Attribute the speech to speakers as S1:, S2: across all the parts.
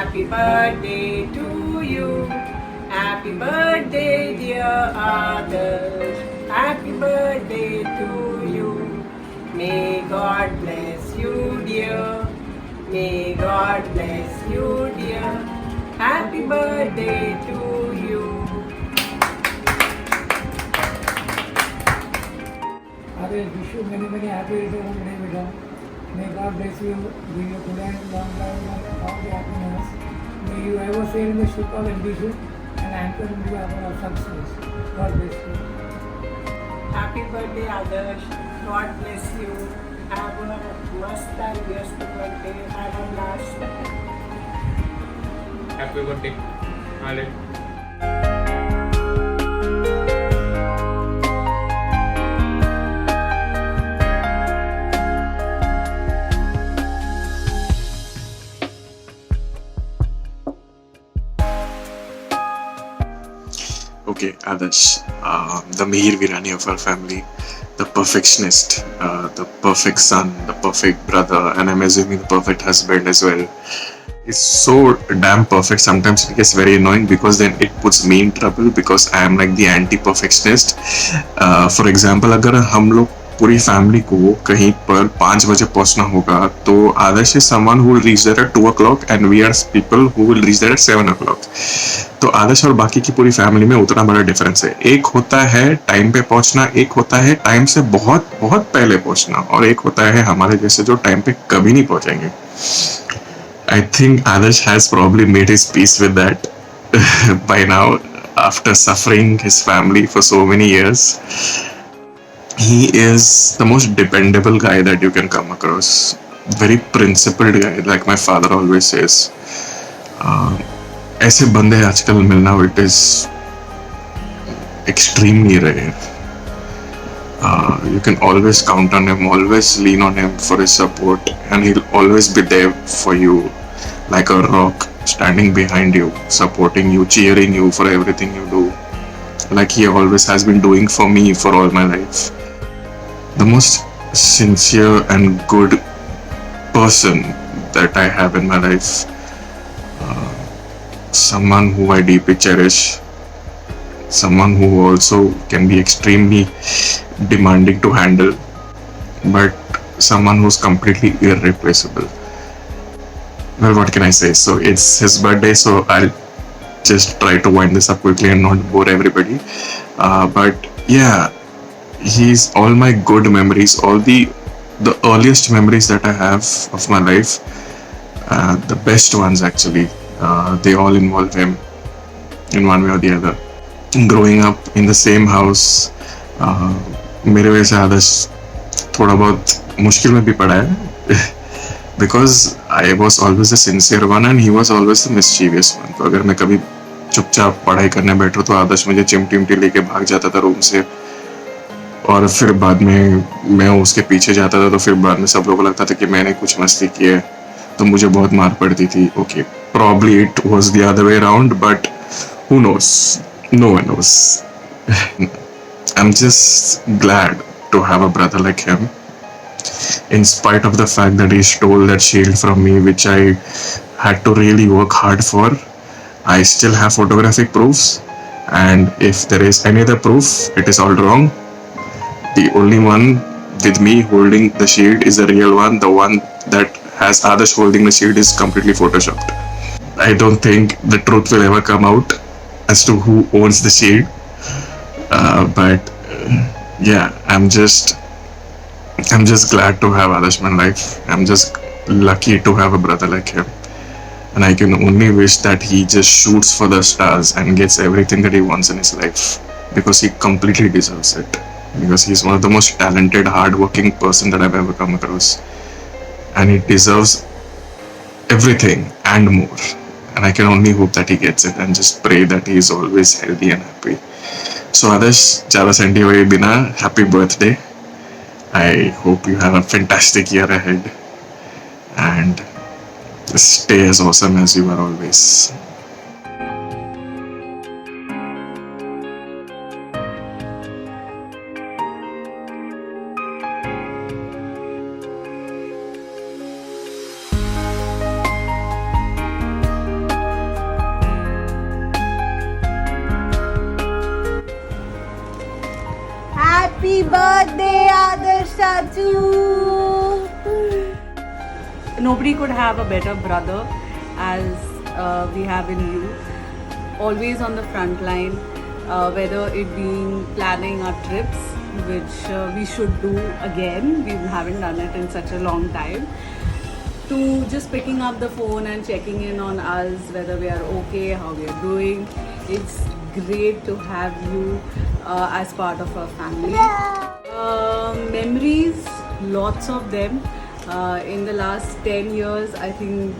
S1: Happy birthday to you. Happy birthday, dear Adarsh. Happy birthday to you. May God bless you, dear. May God bless you, dear. Happy birthday to you.
S2: Others wish you many, many happy returns of the day, Beta. May God bless you, give you good and long life and all the happiness. May you ever sail in the ship of ambition and anchor in the harbor of success. God bless you.
S1: Happy birthday, Adarsh. God bless you. Have a mast and best birthday. Have a blast.
S3: Happy birthday, Ale.
S4: Okay, Adarsh, the Mihir Virani of our family, the perfectionist, the perfect son, the perfect brother, and I'm assuming the perfect husband as well. It's so damn perfect. Sometimes it gets very annoying because then it puts me in trouble because I am like the anti-perfectionist. For example, अगर हम लोग पूरी family को कहीं पर 5 बजे पहुंचना होगा तो Adarsh is someone who will reach there at 2 o'clock and we are people who will reach there at 7 o'clock. तो आदर्श और बाकी की पूरी फैमिली में उतना बड़ा डिफरेंस है. एक होता है टाइम पे पहुंचना, एक होता है टाइम से बहुत बहुत पहले पहुंचना, और एक होता है हमारे जैसे जो टाइम पे कभी नहीं पहुंचेंगे. I think Adarsh has probably made his peace with that by now after suffering his family for so many years. He is the most dependable guy that you can come across. Very principled guy, like my father always says. ऐसे बंदे आजकल मिलना it is extremely rare. You can always count on him, always lean on him for his support, and he'll always be there for you like a rock, standing behind you, supporting you, cheering you for everything you do, like he always has been doing for me for all my life. The most sincere and good person that I have in my life, someone who I deeply cherish, someone who also can be extremely demanding to handle, but someone who's completely irreplaceable. Well, what can I say? So it's his birthday, so I'll just try to wind this up quickly and not bore everybody. But yeah, he's all my good memories, all the earliest memories that I have of my life, the best ones actually. They all involve him in one way or the other. Growing up in the same house, मेरे वजह से आदर्श थोड़ा बहुत मुश्किल में भी पड़ा है because I was always the sincere one and he was always the mischievous one. तो अगर मैं कभी चुपचाप पढ़ाई करने बैठूं तो आदर्श मुझे चिमटी लेके भाग जाता था रूम से, और फिर बाद में मैं उसके पीछे जाता था तो फिर बाद में सब लोगों को लगता था कि मैंने कुछ मस्ती की है तो मुझे बहुत मार पड़ती थी. Okay, probably it was the other way around, but who knows? No one knows. I'm just glad to have a brother like him. In spite of the fact that he stole that shield from me, which I had to really work hard for, I still have photographic proofs. And if there is any other proof, it is all wrong. The only one with me holding the shield is the real one. The one that has Adarsh holding the shield is completely photoshopped. I don't think the truth will ever come out as to who owns the shield. But yeah, I'm just glad to have Adarsh in my life. I'm just lucky to have a brother like him. And I can only wish that he just shoots for the stars and gets everything that he wants in his life, because he completely deserves it. Because he's one of the most talented, hard-working person that I've ever come across. And he deserves everything and more. And I can only hope that he gets it and just pray that he is always healthy and happy. So Adarsh, ज़्यादा senti हुए बिना, happy birthday. I hope you have a fantastic year ahead. And stay as awesome as you are always.
S5: Chachu. Nobody could have a better brother as we have in you. Always on the front line, whether it being planning our trips, which we should do again. We haven't done it in such a long time. To just picking up the phone and checking in on us, whether we are okay, how we are doing. It's great to have you as part of our family. Memories, lots of them. In the last 10 years, I think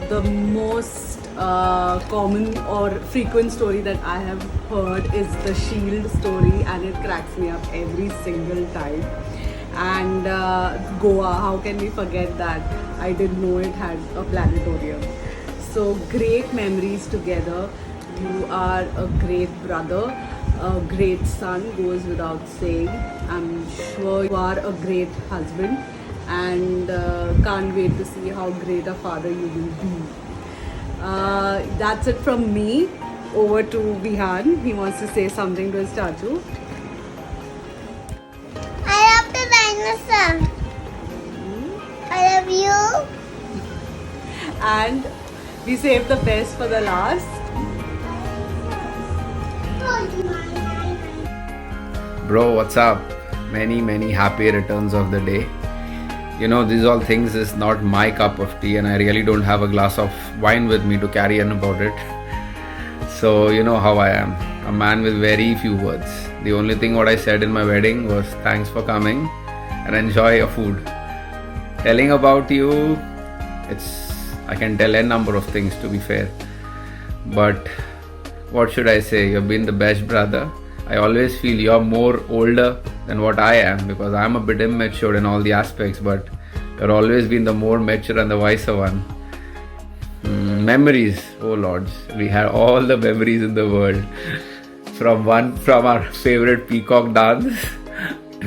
S5: the most common or frequent story that I have heard is the Shield story, and it cracks me up every single time. And Goa, how can we forget that? I didn't know it had a planetarium. So great memories together. You are a great brother, a great son, goes without saying. I'm sure you are a great husband, and can't wait to see how great a father you will be. That's it from me. Over to Vihan. He wants to say something to his Chachu.
S6: I love the dinosaur. I love you.
S5: And we saved the best for the last.
S7: Bro, what's up? Many happy returns of the day. You know, these all things is not my cup of tea, and I really don't have a glass of wine with me to carry on about it. So you know how I am, a man with very few words. The only thing what I said in my wedding was thanks for coming and enjoy your food. Telling about you, I can tell a number of things, to be fair. But what should I say? You've been the best brother. I always feel you're more older than what I am, because I'm a bit immature in all the aspects, but you've always been the more mature and the wiser one. Memories, oh lords, we had all the memories in the world. From our favorite peacock dance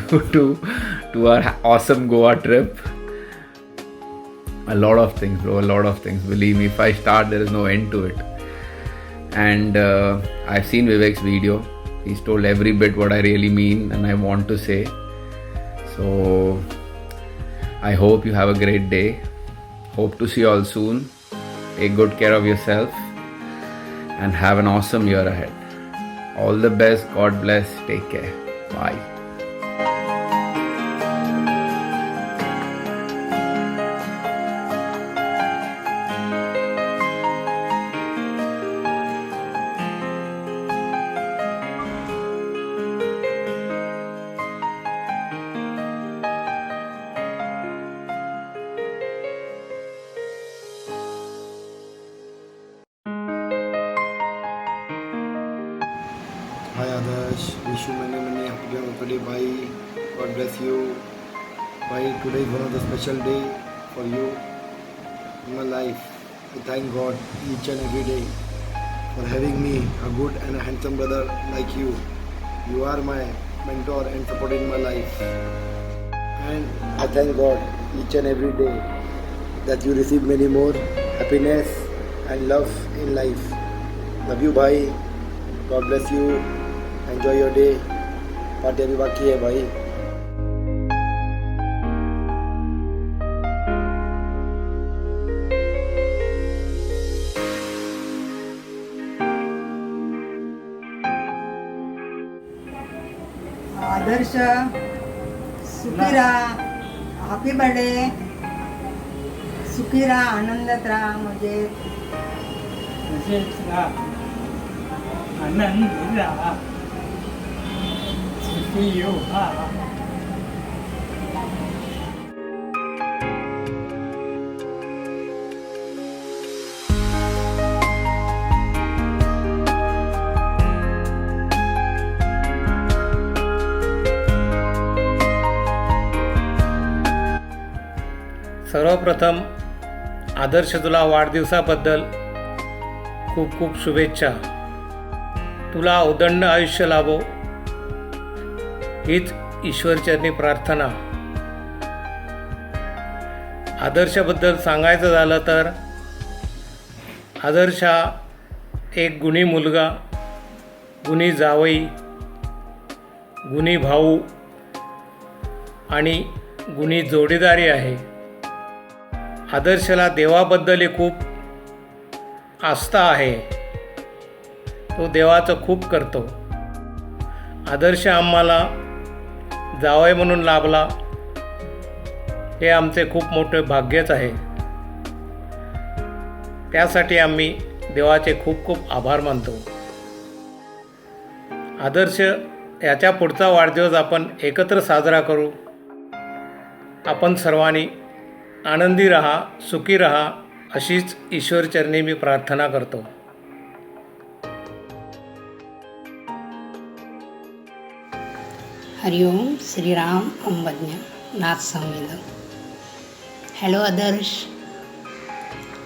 S7: to our awesome Goa trip. A lot of things, bro, a lot of things. Believe me, if I start, there is no end to it. And I've seen Vivek's video. He's told every bit what I really mean and I want to say. So I hope you have a great day. Hope to see you all soon. Take good care of yourself and have an awesome year ahead. All the best. God bless. Take care. Bye.
S8: Hi Adarsh, wish you many happy birthday. Bye. God bless you. Bye. Today is one of the special day for you in my life. I thank God each and every day for having me, a good and a handsome brother like you. You are my mentor and support in my life. And I thank God each and every day that you receive many more happiness and love in life. Love you, bhai. God bless you. Enjoy your day. Party अभी बाकी है भाई.
S9: आदर्श सुखी राहा, happy birthday. सुखी राहा, आनंदात राहा, मजेत.
S2: तसेच राहा, आनंदी राहा, सुखी व्हा.
S10: सर्वप्रथम आदर्श, तुला वाढदिवसाबद्दल खूप खूप शुभेच्छा. तुला उदंड आयुष्य लाभो हीच ईश्वरचरणी प्रार्थना. आदर्शाबद्दल सांगायचं झालं तर आदर्श हा एक गुणी मुलगा, गुणी जावई, गुणी भाऊ आणि गुणी जोडीदारी आहे. आदर्शला देवाबद्दलही खूप आस्था आहे. तो देवाचं खूप करतो. आदर्श आम्हाला जावई म्हणून लाभला हे आमचे खूप मोठे भाग्यच आहे. त्यासाठी आम्ही देवाचे खूप खूप आभार मानतो. आदर्श याच्या पुढचा वाढदिवस आपण एकत्र साजरा करू. आपण सर्वांनी आनंदी रहा, सुखी रहा अशीच ईश्वरचरणी मी प्रार्थना करतो.
S11: हरिओम श्रीराम अंबज्ञ नाथ संवेद. हॅलो आदर्श,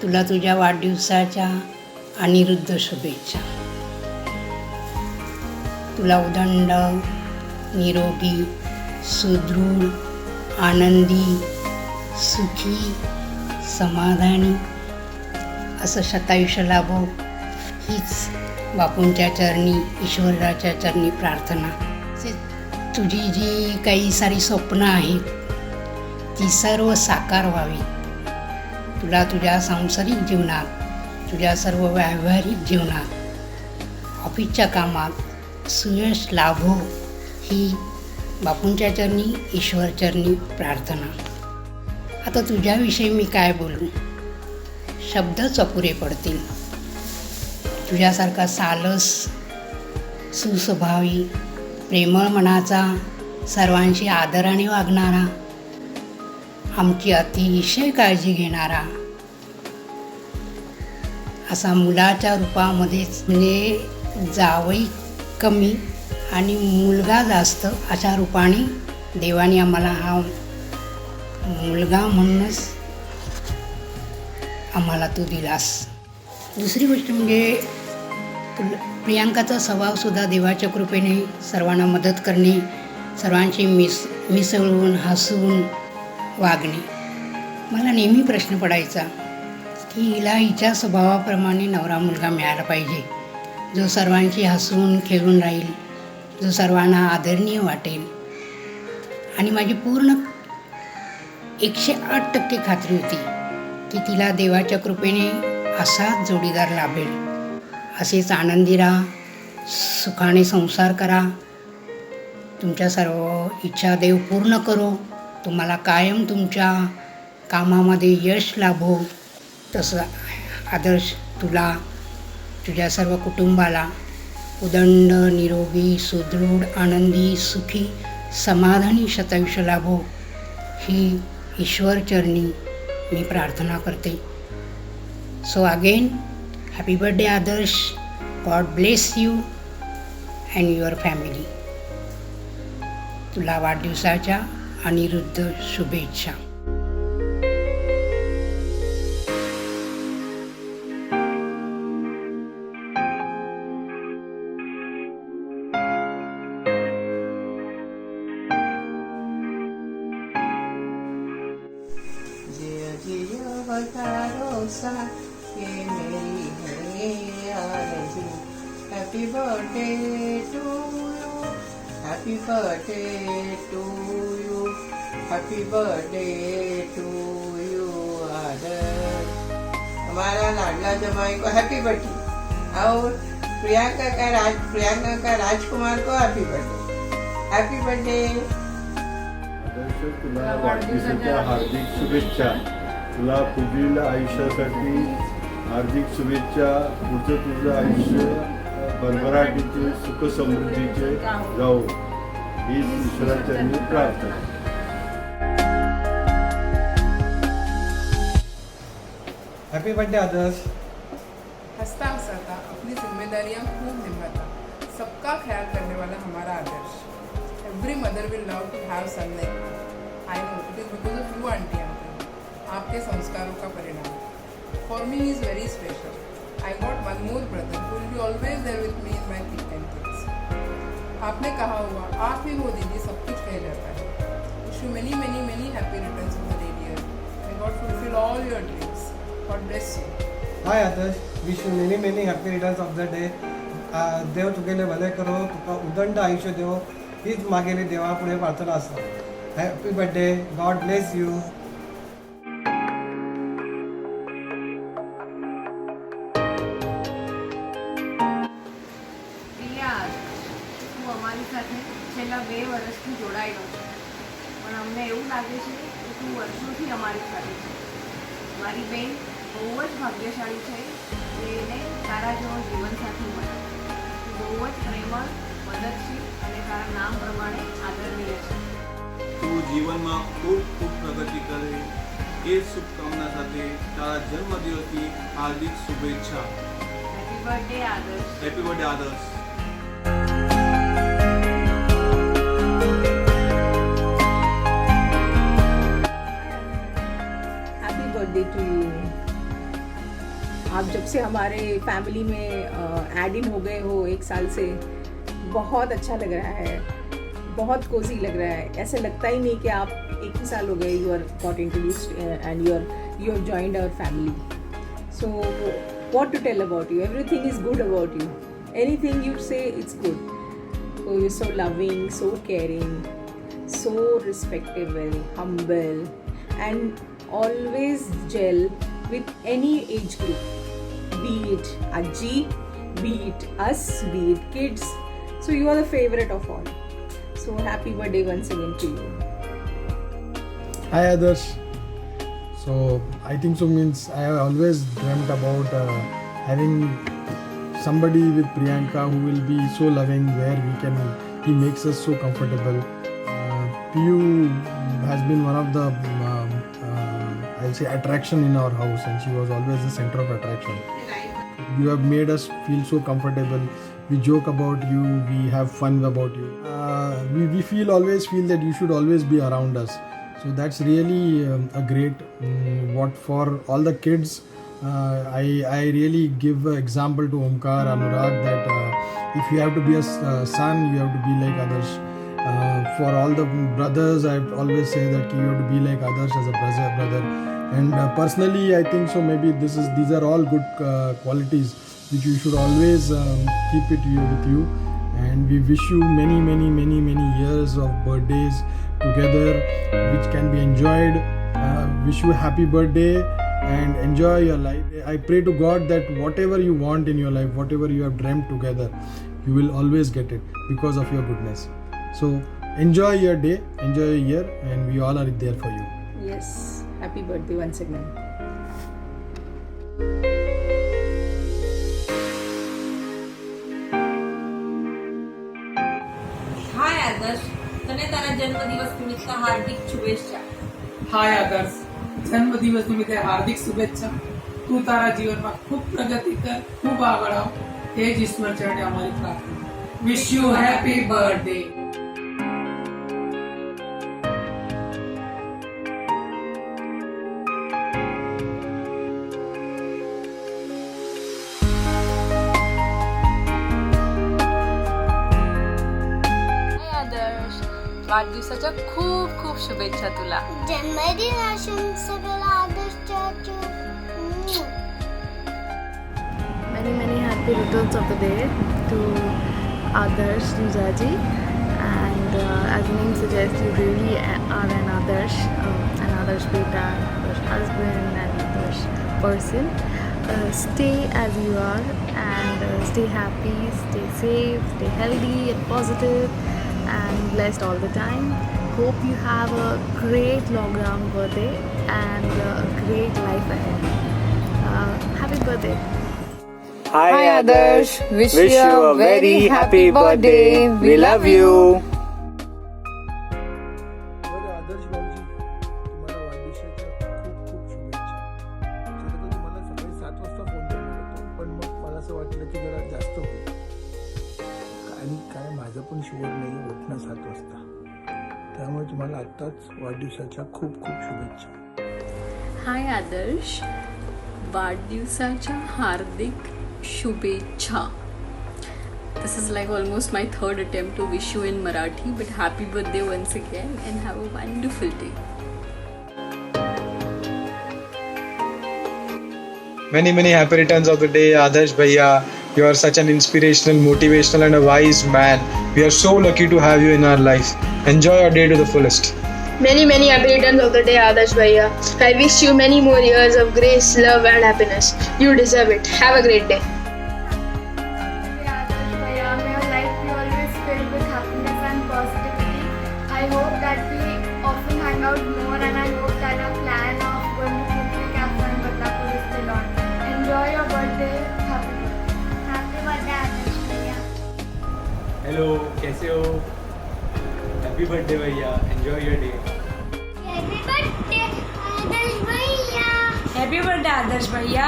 S11: तुला तुझ्या वाढदिवसाच्या अनिरुद्ध शुभेच्छा. तुला उदंड, निरोगी, सुदृढ, आनंदी, सुखी, समाधानी असं शतायुष्य लाभो हीच बापूंच्या चरणी, ईश्वराच्या चरणी प्रार्थना. तुझी जी काही सारी स्वप्न आहेत ती सर्व साकार व्हावी. तुला तुझ्या सांसारिक जीवनात, तुझ्या सर्व व्यावहारिक जीवनात, ऑफिसच्या कामात सुयश लाभो ही बापूंच्या चरणी, ईश्वरचरणी प्रार्थना. आता तुझ्याविषयी मी काय बोलू, शब्दच अपुरे पडतील. तुझ्यासारखा सालस, सुस्वभावी, प्रेमळ मनाचा, सर्वांशी आदराने वागणारा, आमची अतिशय काळजी घेणारा, असा मुलाच्या रूपामध्येच, म्हणजे जावई कमी आणि मुलगा जास्त अशा रूपाने देवाने आम्हाला हा मुलगा म्हणूनच आम्हाला तू दिलास. दुसरी गोष्ट म्हणजे प्रियांकाचा स्वभावसुद्धा देवाच्या कृपेने सर्वांना मदत करणे, सर्वांशी मिसळून हसून वागणे. मला नेहमी प्रश्न पडायचा की हिला हिच्या स्वभावाप्रमाणे नवरा मुलगा मिळाला पाहिजे, जो सर्वांशी हसून खेळून राहील, जो सर्वांना आदरणीय वाटेल. आणि माझी पूर्ण 108% खात्री होती की तिला देवाच्या कृपेने असाच जोडीदार लाभेल. असेच आनंदी राहा, सुखाने संसार करा. तुमच्या सर्व इच्छा देव पूर्ण करो. तुम्हाला कायम तुमच्या कामामध्ये यश लाभो. तसं आदर्श तुला, तुझ्या सर्व कुटुंबाला उदंड, निरोगी, सुदृढ, आनंदी, सुखी, समाधानी शतायुष्य लाभो ही ईश्वरचरणी मी प्रार्थना करते. So again happy birthday Adarsh. God bless you and your family. तुला वाढदिवसाच्या अनिरुद्ध शुभेच्छा.
S1: Happy birthday to you, happy birthday to you, happy birthday to you, आदर्श. हमारा लाडला जमाई को हैप्पी बर्थडे और प्रियंका का राजकुमार को हैप्पी बर्थडे.
S12: आदर्श, तुला वाढदिवसाच्या हार्दिक शुभेच्छा. तुला पुढील आयुष्यासाठी हार्दिक शुभेच्छा. पुढचं तुझं आयुष्य भरभराटीचे, सुख समृद्धीचे जाओ हीच ईश्वराचरणी प्रार्थना.
S13: हैप्पी बर्थडे आदर्श.
S14: हंसता हंसाता अपनी जिम्मेदारियां खूब निभाता, सबका ख्याल करने वाला हमारा Adarsh. Every mother will love to have son like you. I know it is because of you aunty uncle. आपके संस्कारों का परिणाम. For me is very special. I got one more brother who will be always there with me in my thick and things. आपने कहा हुआ आप ही हो दीदी, सब कुछ कह जाता है. Wish you many many many happy returns of the day dear. May God fulfill all your dreams. God bless you.
S13: Hi Adarsh, wish you many many happy returns of the day. देव तुगेले भले करो, तुका उदंड आयुष्य देव हीच मागेली देवा पुढे प्रार्थना आसा. Happy birthday. God bless you.
S5: Priya, તું અમારી સાથે છેલ્લા 2 વર્ષથી જોડાયેલો છે, પણ અમને એવું લાગે છે કે તું વર્ષોથી અમારી સાથે છે. મારી બેન બહુ જ ભાગ્યશાળી છે કે એને તારા જેવો જીવનસાથી મળ્યો. તું બહુ જ પ્રેમળ, મદદશીલ અને તારા નામ પ્રમાણે આદરણીય છે.
S15: તું જીવનમાં ખૂબ ખૂબ પ્રગતિ કરે એ શુભકામના સાથે તારા જન્મદિવસની હાર્દિક શુભેચ્છા.
S5: Happy birthday Adarsh.
S15: Happy birthday Adarsh.
S1: Happy birthday to you. आप जब से हमारे फैमिली में ऐड इन हो गए हो 1 साल से, बहुत अच्छा लग रहा है, बहुत कोजी लग रहा है. ऐसे लगता ही नहीं कि आप 1 ही साल हो गए you are got introduced and you have joined our family. So what to tell about you? Everything is good about you. Anything you say, it's good. Oh, you're so loving, so caring, so respectable, humble, and always gel with any age group, be it Aji, be it us, be it kids. So you are the favorite of all. So happy birthday once again to you.
S8: Hi Adarsh. So I think so means I have always dreamt about having somebody with Priyanka who will be so loving, where he makes us so comfortable. Piyu has been one of the I'll say attraction in our house, and she was always the center of attraction. You have made us feel so comfortable. We joke about you, we have fun about you. We always feel that you should always be around us. So that's really a great what for all the kids. I really give an example to Omkar, Anurag, that if you have to be a son, you have to be like others. For all the brothers, I always say that you have to be like others as a brother. And personally, I think so. Maybe these are all good qualities which you should always keep it with you. And we wish you many, many, many, many years of birthdays together, which can be enjoyed. Wish you a happy birthday and enjoy your life. I pray to God that whatever you want in your life, whatever you have dreamt together, you will always get it because of your goodness. So enjoy your day, enjoy your year, and we all are there for you.
S1: Yes, happy birthday once again.
S5: હાય આદર્શ, તને તારા જન્મદિવસ નિમિત્તે હાર્દિક શુભેચ્છા.
S16: હાય આદર્શ, જન્મદિવસ નિમિત્તે હાર્દિક શુભેચ્છા. તું તારા જીવનમાં ખૂબ પ્રગતિ કર, ખૂબ આગળ આવ, એ જ ઈશ્વર ચરણે અમારી પ્રાર્થના. Wish you happy birthday.
S5: वाढदिवसाच्या खूप खूप शुभेच्छा तुला.
S6: जन्मदिनाच्या सगळ्या आदर्शच्या
S5: Many happy returns of the day to Adarsh Jijaji, and as the name suggests, you really are an Adarsh beta, Adarsh husband, and Adarsh person. Stay as you are, and stay happy, stay safe, stay healthy and positive, and blessed all the time. Hope you have a great long round birthday and a great life ahead. Happy birthday.
S17: Hi Adarsh, wish you a very happy birthday. We love you.
S8: आदर्श भाऊजी, तुम्हाला वाढदिवसाच्या खूप खूप शुभेच्छा. खरं तर तुम्हाला सकाळी 7 वाजता फोन करणार होतो, पण मग मला असं वाटलं की जरा जास्त होईल. आणि काय माझं पण शुगर नाही होत ना 7 वाजता, त्यामुळे तुम्हाला आत्ताच वाढदिवसाच्या खूप खूप शुभेच्छा.
S5: हाय आदर्श, वाढदिवसाच्या हार्दिक शुभेच्छा. This is like almost my third attempt to wish you in Marathi, but happy birthday once again and have a wonderful day.
S18: Many happy returns of the day, Adarsh Bhaiya. You are such an inspirational, motivational and a wise man. We are so lucky to have you in our life. Enjoy your day to the fullest.
S19: Many, many happy returns of the day, Adarsh Bhaiya. I wish you many more years of grace, love and happiness. You deserve it. Have a great day.
S6: May your life be always filled with happiness and positivity. I hope that we often hang out more, and I hope that our plan of going to Kumbh Cafe and Badlapur is still on. Enjoy your birthday. Happy birthday. Happy birthday, Adarsh Bhaiya.
S13: Hello, कैसे हो? Happy birthday Bhaiya, enjoy your day.
S6: Happy birthday, Adarsh Bhaiya.
S20: Happy birthday Adarsh Bhaiya.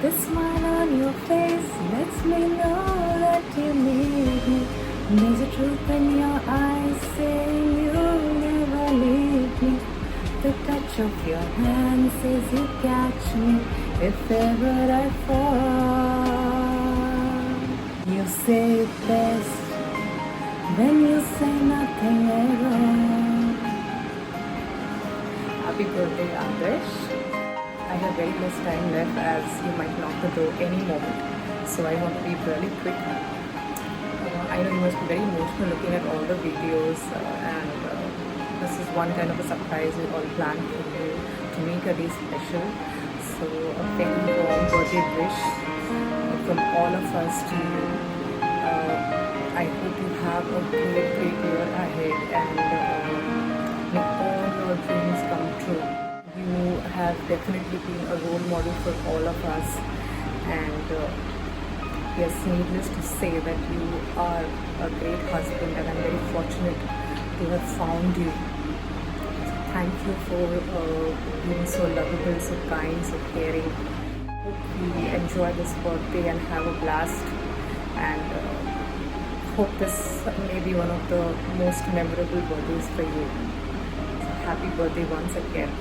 S5: The smile on your face lets me know that you need me. There's a truth in your eyes saying you'll never leave me. The touch of your hand says you catch me if ever I fall. You say it best when you say nothing at all. Happy birthday, Adarsh. I have very less time left as you might knock the door any moment. So I want to be really quick. I know you must be very emotional looking at all the videos and this is one kind of a surprise we all planned for you to make a day special. So a very warm birthday wish from all of us to you. I hope you have a great year ahead and may all your dreams come true. You have definitely been a role model for all of us, and yes, needless to say that you are a great husband, and I'm very fortunate to have found you. Thank you for being so lovable, so kind, so caring. Hope you enjoy this birthday and have a blast, and hope this may be one of the most memorable birthdays for you. So happy birthday once again.